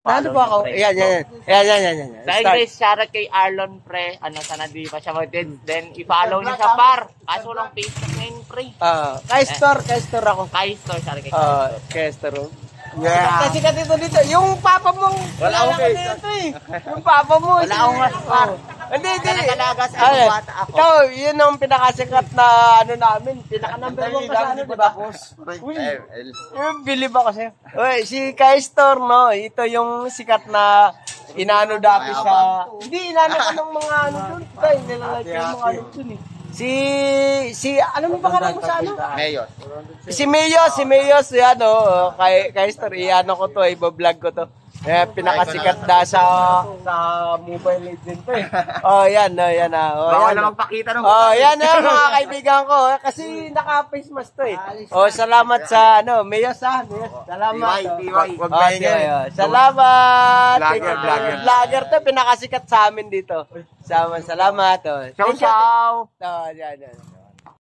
Nando po ako. Yan. Dahil guys, shoutout kay Arlon, pre. Sana di pa siya then i-follow niyo sa par. Kaso lang Facebook ngayon, pre. Kay store ako. Kay store, shoutout kay Kay store. Yeah. Kasi ka dito. Yung papa mong wala akong case. Dito eh. Yung papa mo. Wala akong par. Hindi. Nakalagas ako bata ako. Ikaw, yun ang pinakasikat na namin. Pinaka-number 1 pa sa di ba? Bilib ako sa'yo. Uy, si Kai Store, no? Ito yung sikat na inano dati sa... Hindi, inano ka ng mga doon. Tay, nilalagay yung mga doon eh. Ano mo pangalan mo sa ano? Mayor. Si Mayos, yan o. Kay Store, i-ano ko to, i-vlog ko to. Pinakasikat na sa mobile legend to eh. Yan. Bawal na magpakita ng yan mga kaibigan ko. Kasi naka-face mask to eh. Salamat sa Mayos ha. Salamat. Salamat. Vlogger to, pinakasikat sa amin dito. Salamat. Ciao. Yan.